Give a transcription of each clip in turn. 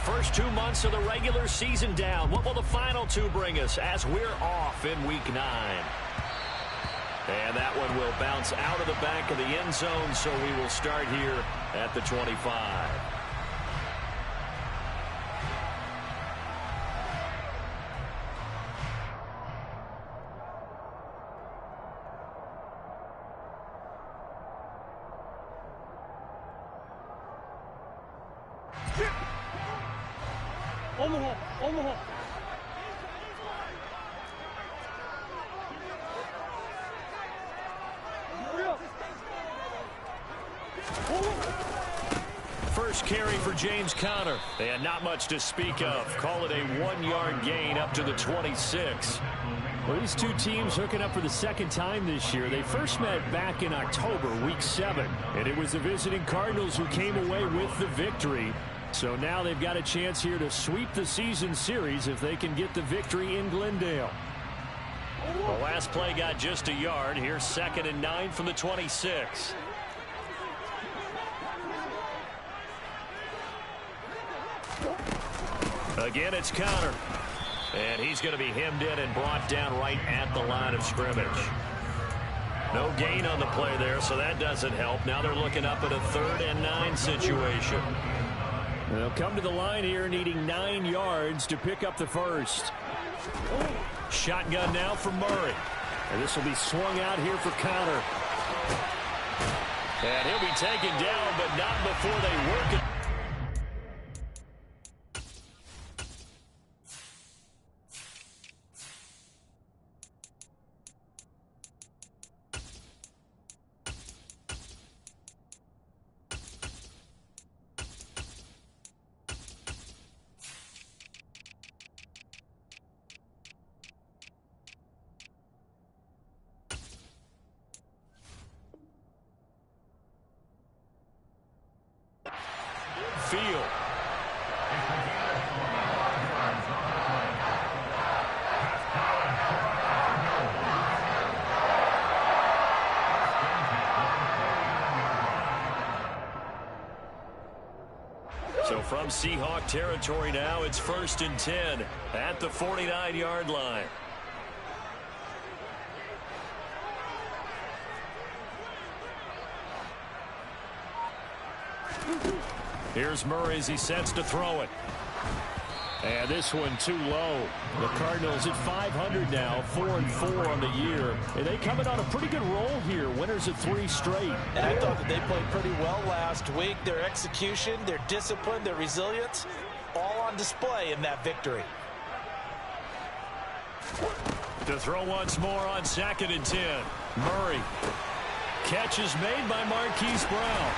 First 2 months of the regular season down. What will the final two bring us as we're off in Week 9? And that one will bounce out of the back of the end zone, so we will start here at the 25. Omaha. First carry for James Conner. And not much to speak of. Call it a 1-yard gain up to the 26. Well, these two teams hooking up for the second time this year. They first met back in October, Week 7. And it was the visiting Cardinals who came away with the victory. So now they've got a chance here to sweep the season series if they can get the victory in Glendale. The last play got just a yard. Here's 2nd and 9 from the 26. Again, it's Conner. And he's going to be hemmed in and brought down right at the line of scrimmage. No gain on the play there, so that doesn't help. Now they're looking up at a 3rd and 9 situation. They'll come to the line here needing 9 yards to pick up the first. Shotgun now for Murray. And this will be swung out here for Conner. And he'll be taken down, but not before they work it. Field. So from Seahawk territory now, it's 1st and 10 at the 49-yard line. Here's Murray as he sets to throw it. And this one too low. The Cardinals at 500 now, 4-4 on the year. And they coming on a pretty good roll here. Winners of 3 straight. And I thought that they played pretty well last week. Their execution, their discipline, their resilience, all on display in that victory. To throw once more on 2nd and 10. Murray. Catch is made by Marquise Brown.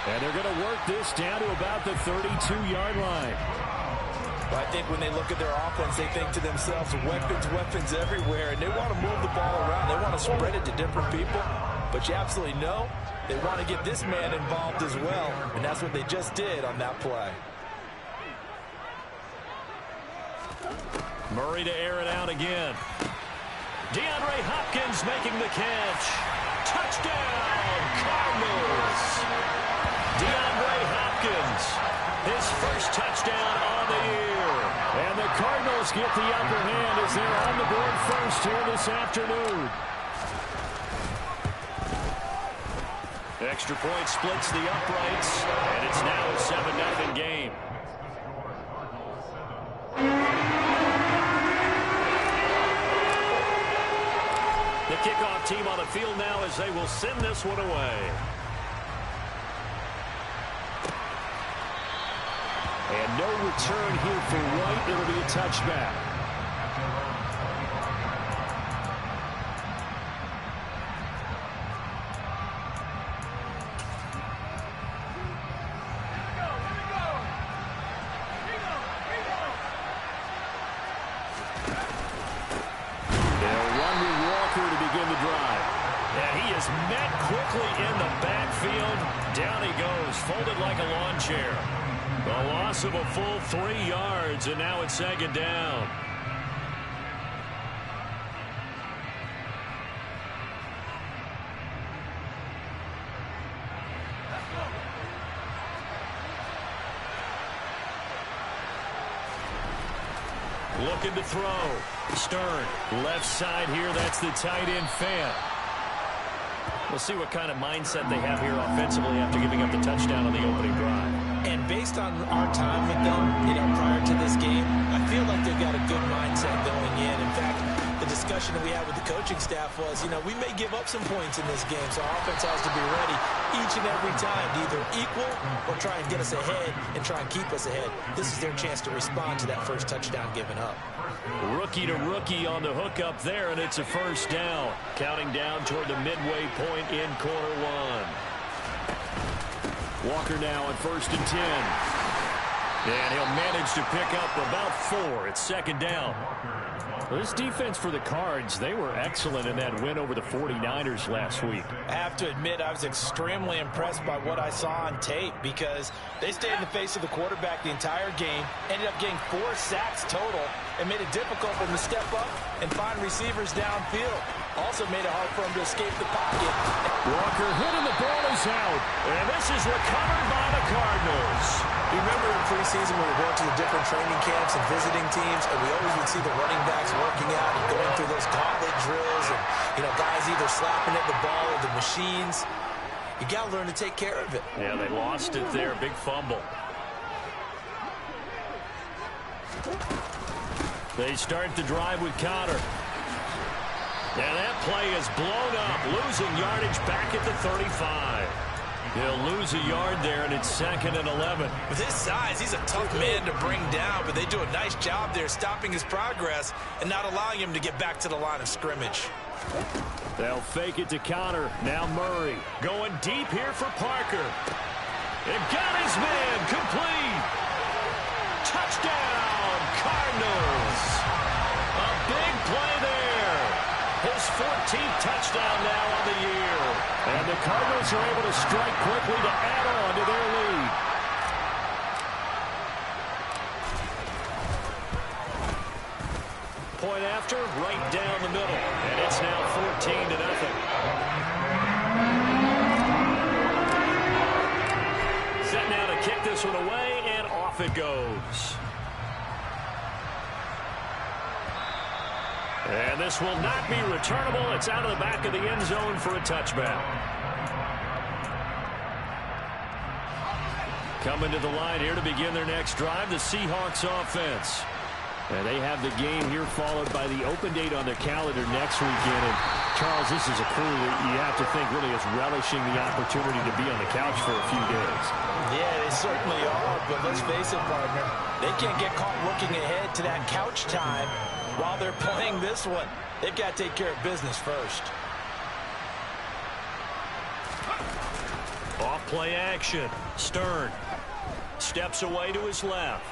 And they're going to work this down to about the 32-yard line. I think when they look at their offense, they think to themselves, weapons everywhere, and they want to move the ball around. They want to spread it to different people. But you absolutely know they want to get this man involved as well, and that's what they just did on that play. Murray to air it out again. DeAndre Hopkins making the catch. Touchdown, Cardinals. DeAndre Hopkins, his first touchdown on the year. And the Cardinals get the upper hand as they're on the board first here this afternoon. Extra point splits the uprights, and it's now a 7-0 game. The kickoff team on the field now as they will send this one away. And no return here for White. It'll be a touchback. They'll run with Walker to begin the drive. And he is met quickly in the backfield. Down he goes, folded like a lawn chair. A loss of a full 3 yards, and now it's 2nd down. looking to throw. Stern, left side here. That's the tight end Fant. We'll see what kind of mindset they have here offensively after giving up the touchdown on the opening drive. And based on our time with them, prior to this game, I feel like they've got a good mindset going in. In fact, the discussion that we had with the coaching staff was, we may give up some points in this game, so our offense has to be ready each and every time to either equal or try and get us ahead and try and keep us ahead. This is their chance to respond to that first touchdown given up. Rookie to rookie on the hook up there, and it's a first down. Counting down toward the midway point in quarter one. Walker now at 1st and 10. And he'll manage to pick up about 4. It's second down. Well, this defense for the Cards, they were excellent in that win over the 49ers last week. I have to admit, I was extremely impressed by what I saw on tape because they stayed in the face of the quarterback the entire game, ended up getting 4 sacks total, and made it difficult for him to step up and find receivers downfield. Also made it hard for him to escape the pocket. Walker hitting the ball is out, and this is recovered by the Cardinals. You remember in preseason when we were going to the different training camps and visiting teams, and we always would see the running backs working out and going through those gauntlet drills, and guys either slapping at the ball or the machines. You got to learn to take care of it. Yeah, they lost it there. Big fumble. They start the drive with Connor. And that play is blown up, losing yardage back at the 35. He'll lose a yard there, and it's 2nd and 11. With his size, he's a tough man to bring down, but they do a nice job there stopping his progress and not allowing him to get back to the line of scrimmage. They'll fake it to Connor. Now Murray going deep here for Parker. And got his man complete. Touchdown, Cardinals. A big play there. His 14th touchdown now on the year. And the Cardinals are able to strike quickly to add on to their lead. Point after, right down the middle. And it's now 14-0. Set now to kick this one away, and off it goes. And this will not be returnable. It's out of the back of the end zone for a touchback. Coming to the line here to begin their next drive, the Seahawks offense. And they have the game here followed by the open date on their calendar next weekend. And Charles, this is a crew that you have to think really is relishing the opportunity to be on the couch for a few days. Yeah, they certainly are, but let's face it, partner. They can't get caught looking ahead to that couch time while they're playing this one. They've got to take care of business first. Off play action. Stern steps away to his left.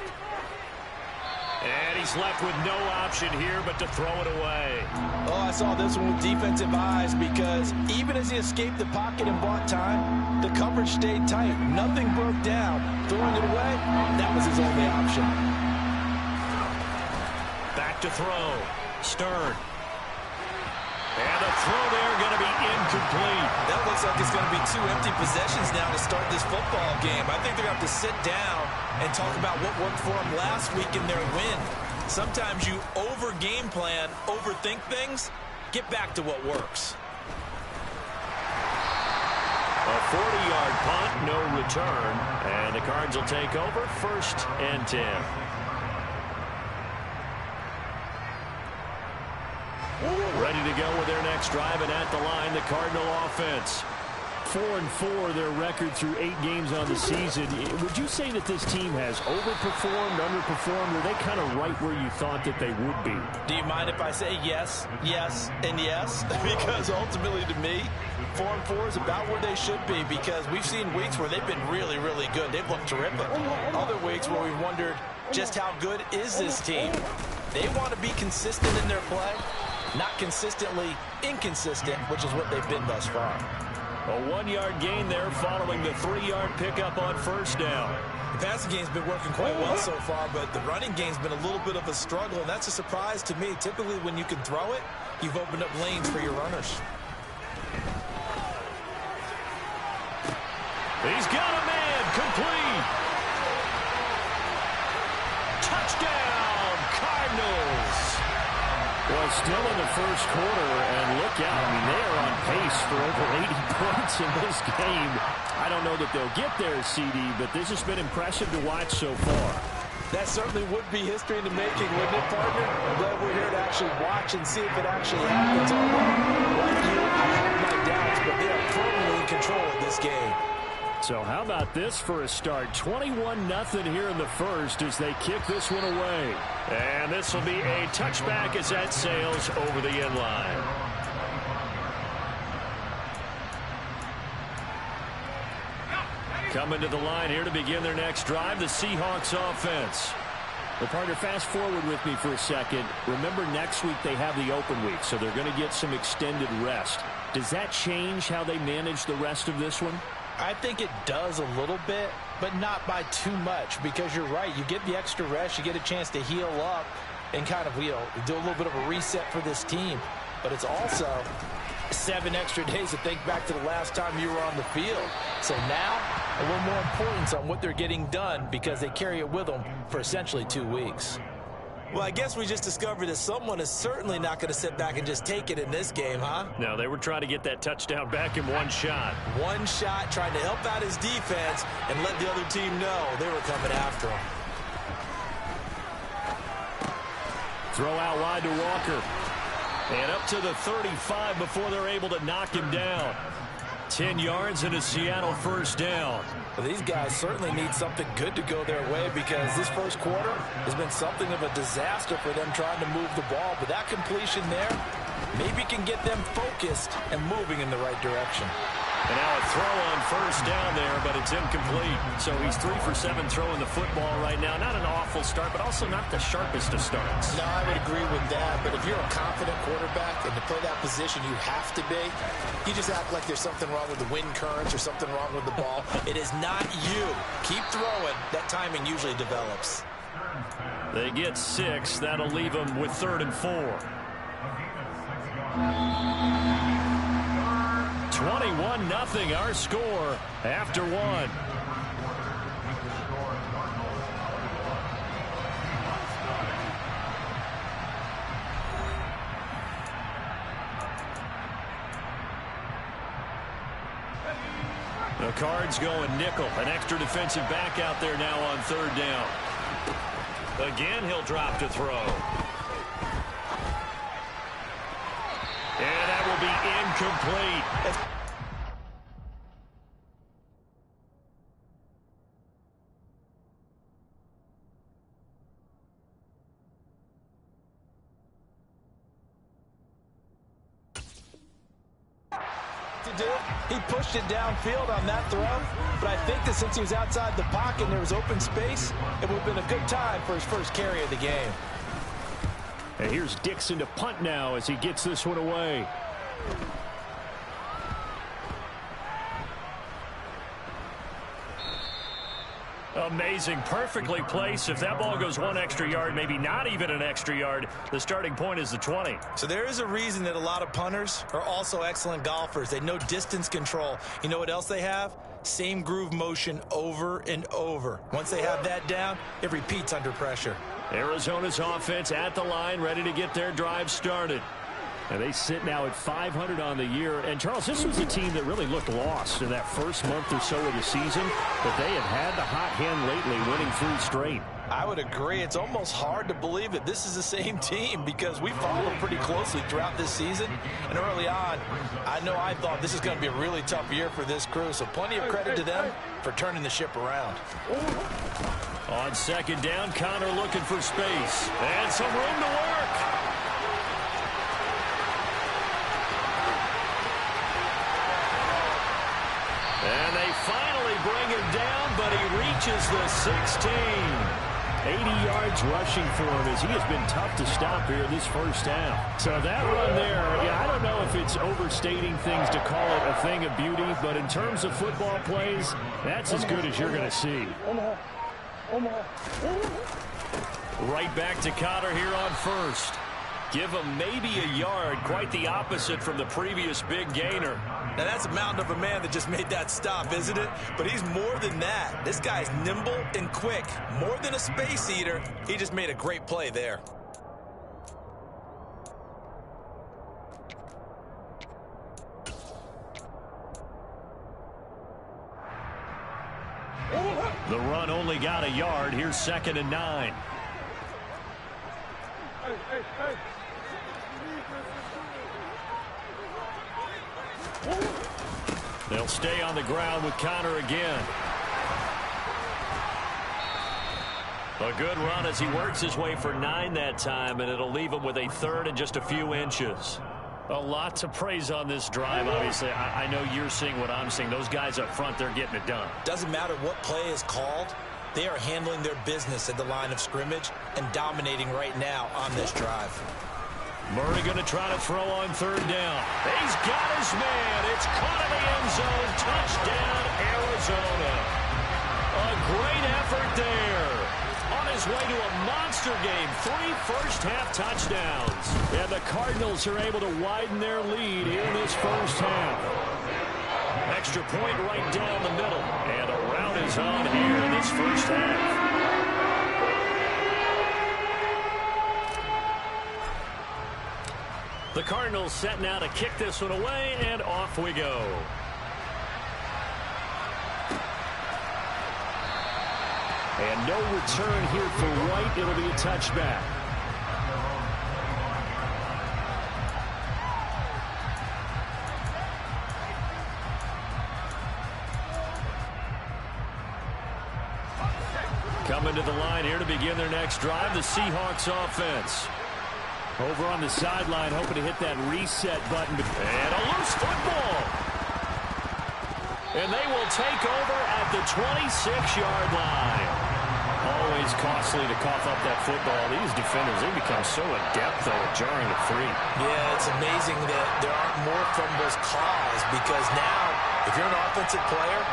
And he's left with no option here but to throw it away. Oh, I saw this one with defensive eyes because even as he escaped the pocket and bought time, the coverage stayed tight. Nothing broke down. Throwing it away, that was his only option. Back to throw. Stern. And the throw there going to be incomplete. That looks like it's going to be 2 empty possessions now to start this football game. I think they're going to have to sit down and talk about what worked for them last week in their win. Sometimes you over-game plan, overthink things. Get back to what works. A 40-yard punt, no return. And the Cards will take over 1st and 10. Ready to go with their next drive, and at the line, the Cardinal offense. 4-4, their record through 8 games on the season. Would you say that this team has overperformed, underperformed, or are they kind of right where you thought that they would be? Do you mind if I say yes, yes, and yes? Because ultimately to me, 4-4 is about where they should be because we've seen weeks where they've been really, really good. They've looked terrific. Other weeks where we've wondered just how good is this team. They want to be consistent in their play, not consistently inconsistent, which is what they've been thus far. A 1-yard gain there following the 3-yard pickup on 1st down. The passing game's been working quite well so far, but the running game's been a little bit of a struggle, and that's a surprise to me. Typically, when you can throw it, you've opened up lanes for your runners. He's got a man complete. Touchdown, Cardinals. Well, still in the first quarter, and look out. I mean, they are on pace for over 80 points in this game. I don't know that they'll get there, CD, but this has been impressive to watch so far. That certainly would be history in the making, wouldn't it, partner? I'm glad we're here to actually watch and see if it actually happens. Like you, I have my doubts, but they are firmly in control of this game. So how about this for a start? 21-0 here in the first as they kick this one away. And this will be a touchback as that sails over the end line. Coming to the line here to begin their next drive, the Seahawks offense. Well, partner, fast forward with me for a second. Remember, next week they have the open week, so they're going to get some extended rest. Does that change how they manage the rest of this one? I think it does a little bit, but not by too much, because you're right. You get the extra rest, you get a chance to heal up and kind of, do a little bit of a reset for this team. But it's also 7 extra days to think back to the last time you were on the field. So now, a little more importance on what they're getting done because they carry it with them for essentially 2 weeks. Well, I guess we just discovered that someone is certainly not going to sit back and just take it in this game, huh? No, they were trying to get that touchdown back in one shot. One shot, trying to help out his defense and let the other team know they were coming after him. Throw out wide to Walker. And up to the 35 before they're able to knock him down. 10 yards and a Seattle first down. Well, these guys certainly need something good to go their way because this first quarter has been something of a disaster for them trying to move the ball. But that completion there maybe can get them focused and moving in the right direction. And now a throw on first down there, but it's incomplete. So he's 3 for 7 throwing the football right now. Not an awful start, but also not the sharpest of starts. No, I would agree with that. But if you're a confident quarterback and to play that position you have to be, you just act like there's something wrong with the wind currents or something wrong with the ball. It is not you. Keep throwing. That timing usually develops. They get 6. That'll leave them with 3rd and 4. 21-0 our score after 1. The Cards going nickel. An extra defensive back out there now on 3rd down. Again, he'll drop to throw. And that will be incomplete. He pushed it downfield on that throw, but I think that since he was outside the pocket and there was open space, it would have been a good time for his first carry of the game. And here's Dixon to punt now as he gets this one away. Amazing, perfectly placed. If that ball goes 1 extra yard, maybe not even an extra yard, the starting point is the 20. So there is a reason that a lot of punters are also excellent golfers. They know distance control. You know what else they have? Same groove motion over and over. Once they have that down, it repeats under pressure. Arizona's offense at the line, ready to get their drive started. And they sit now at 500 on the year. And, Charles, this was a team that really looked lost in that first month or so of the season, but they have had the hot hand lately, winning 3 straight. I would agree. It's almost hard to believe that this is the same team because we followed pretty closely throughout this season. And early on, I know I thought this is going to be a really tough year for this crew. So plenty of credit to them for turning the ship around. On 2nd down, Connor looking for space. And some room to work. And they finally bring him down, but he reaches the 16. 80 yards rushing for him as he has been tough to stop here this first half. So that run there, I don't know if it's overstating things to call it a thing of beauty, but in terms of football plays, that's as good as you're going to see. Right back to Connor here on 1st. Give him maybe a yard, quite the opposite from the previous big gainer. Now, that's a mountain of a man that just made that stop, isn't it? But he's more than that. This guy's nimble and quick. More than a space eater, he just made a great play there. The run only got a yard. Here's 2nd and 9. They'll stay on the ground with Connor again. A good run as he works his way for 9 that time, and it'll leave him with a 3rd and just a few inches. A lot to praise on this drive, obviously. I know you're seeing what I'm seeing. Those guys up front, they're getting it done. Doesn't matter what play is called. They are handling their business at the line of scrimmage and dominating right now on this drive. Murray going to try to throw on 3rd down. He's got his man. It's caught in the end zone. Touchdown, Arizona. A great effort there. On his way to a monster game. 3 first-half touchdowns. And the Cardinals are able to widen their lead here in this first half. Extra point right down the middle. And a rout is on here in this first half. The Cardinals set now to kick this one away, and off we go. And no return here for White. It'll be a touchback. Coming to the line here to begin their next drive, the Seahawks offense. Over on the sideline, hoping to hit that reset button. And a loose football. And they will take over at the 26-yard line. Always costly to cough up that football. These defenders, they become so adept, though, at jarring it free. Yeah, it's amazing that there aren't more fumbles caused because now, if you're an offensive player,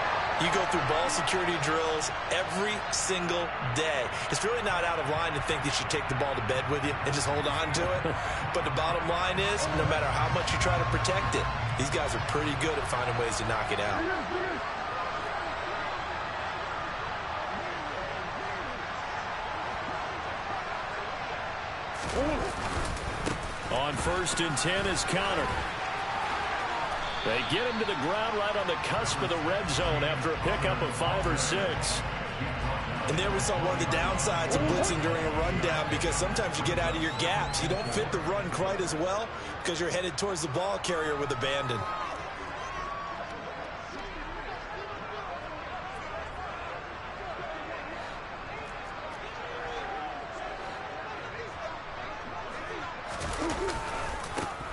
you go through ball security drills every single day. It's really not out of line to think that you take the ball to bed with you and just hold on to it. But the bottom line is, no matter how much you try to protect it, these guys are pretty good at finding ways to knock it out. On 1st and 10 is Connor. They get him to the ground right on the cusp of the red zone after a pickup of 5 or 6. And there we saw one of the downsides of blitzing during a rundown because sometimes you get out of your gaps. You don't fit the run quite as well because you're headed towards the ball carrier with abandon.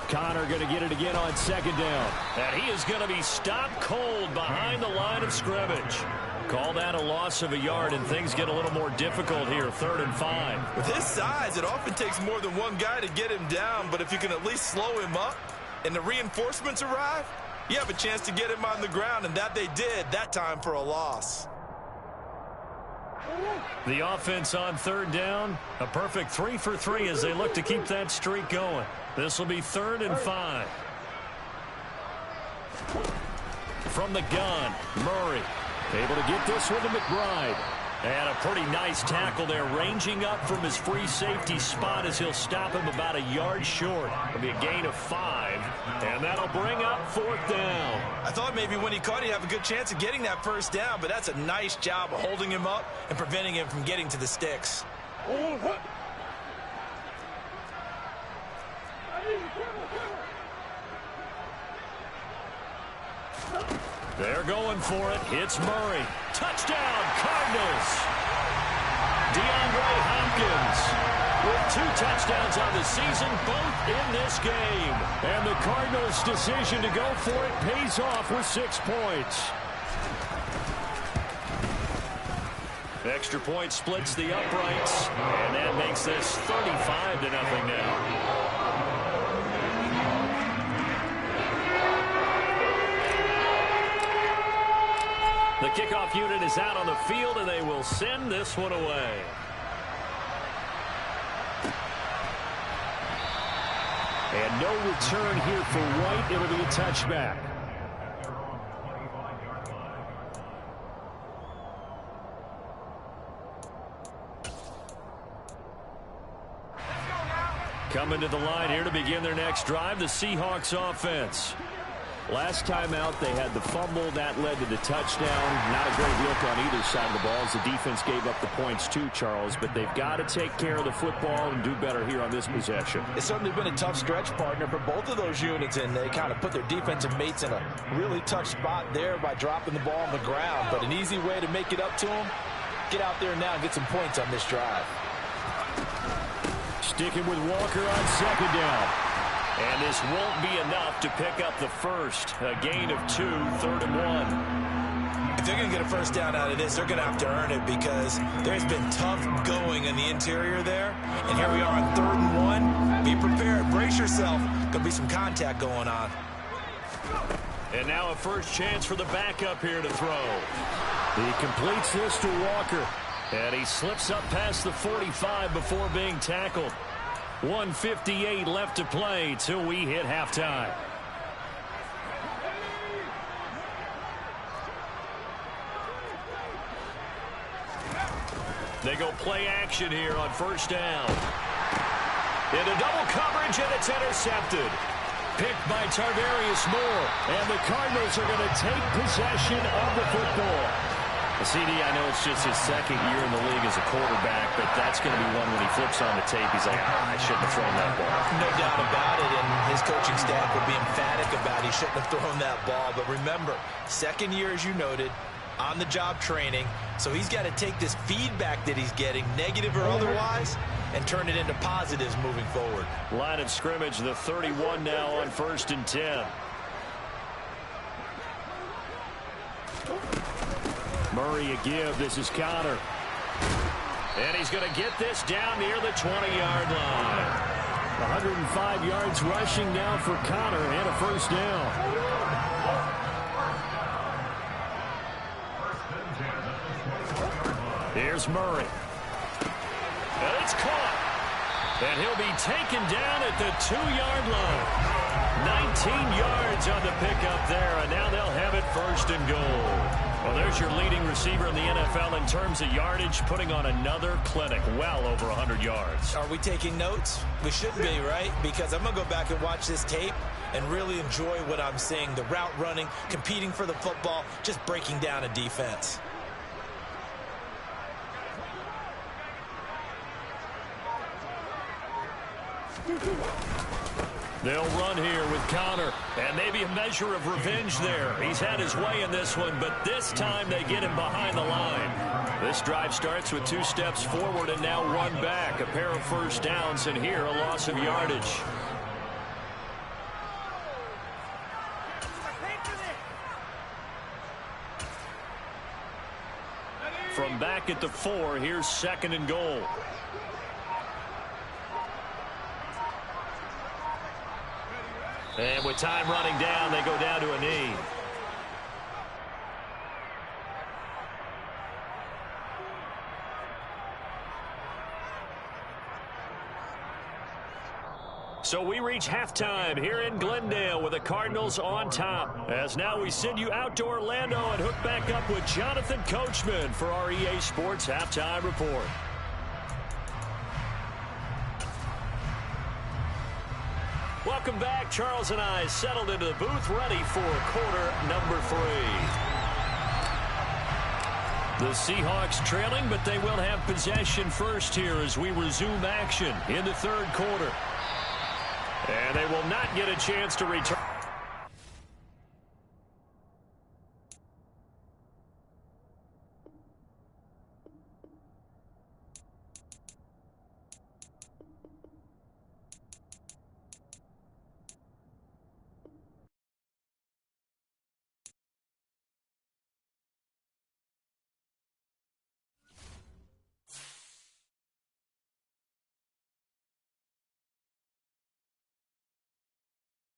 Connor going to get it again on 2nd down. And he is going to be stopped cold behind the line of scrimmage. Call that a loss of a yard, and things get a little more difficult here, 3rd and 5. With his size, it often takes more than one guy to get him down, but if you can at least slow him up and the reinforcements arrive, you have a chance to get him on the ground, and that they did, that time for a loss. The offense on 3rd down, a perfect 3 for 3 as they look to keep that streak going. This will be 3rd and 5. From the gun, Murray able to get this one to McBride. And a pretty nice tackle there, ranging up from his free safety spot as he'll stop him about a yard short. It'll be a gain of 5, and that'll bring up 4th down. I thought maybe when he caught it, he'd have a good chance of getting that 1st down, but that's a nice job of holding him up and preventing him from getting to the sticks. They're going for it. It's Murray. Touchdown, Cardinals. DeAndre Hopkins with 2 touchdowns on the season, both in this game. And the Cardinals' decision to go for it pays off with 6 points. Extra point splits the uprights, and that makes this 35-0 now. The kickoff unit is out on the field, and they will send this one away. And no return here for White. It'll be a touchback. Coming to the line here to begin their next drive, the Seahawks offense. Last time out, they had the fumble. That led to the touchdown. Not a great look on either side of the ball as the defense gave up the points too, Charles. But they've got to take care of the football and do better here on this possession. It's certainly been a tough stretch, partner, for both of those units, and they kind of put their defensive mates in a really tough spot there by dropping the ball on the ground. But an easy way to make it up to them, get out there now and get some points on this drive. Sticking with Walker on second down. And this won't be enough to pick up the first. A gain of 2, 3rd and 1. If they're going to get a first down out of this, they're going to have to earn it because there's been tough going in the interior there. And here we are on 3rd and 1. Be prepared. Brace yourself. Going to be some contact going on. And now a first chance for the backup here to throw. He completes this to Walker. And he slips up past the 45 before being tackled. 1:58 left to play till we hit halftime. They go play action here on first down. Into double coverage, and it's intercepted. Picked by Tarvarius Moore. And the Cardinals are going to take possession of the football. CD, I know it's just his second year in the league as a quarterback, but that's going to be one when he flips on the tape. He's like, I shouldn't have thrown that ball. No doubt about it, and his coaching staff will be emphatic about he shouldn't have thrown that ball. But remember, second year, as you noted, on-the-job training, so he's got to take this feedback that he's getting, negative or otherwise, and turn it into positives moving forward. Line of scrimmage, the 31 now on 1st and 10. Murray a give. This is Connor. And he's going to get this down near the 20-yard line. 105 yards rushing now for Connor and a first down. Here's Murray. And it's caught. And he'll be taken down at the 2-yard line. 19 yards on the pickup there, and now they'll have it 1st and goal. Well, there's your leading receiver in the NFL in terms of yardage, putting on another clinic, well over 100 yards. Are we taking notes? We should be, right? Because I'm going to go back and watch this tape and really enjoy what I'm seeing. The route running, competing for the football, just breaking down a defense. They'll run here with Connor, and maybe a measure of revenge there. He's had his way in this one, but this time they get him behind the line. This drive starts with 2 steps forward and now 1 back. A pair of first downs, and here a loss of yardage. From back at the 4, here's 2nd and goal. And with time running down, they go down to a knee. So we reach halftime here in Glendale with the Cardinals on top. As now we send you out to Orlando and hook back up with Jonathan Coachman for our EA Sports Halftime Report. Welcome back. Charles and I settled into the booth, ready for quarter number 3. The Seahawks trailing, but they will have possession first here as we resume action in the 3rd quarter. And they will not get a chance to return.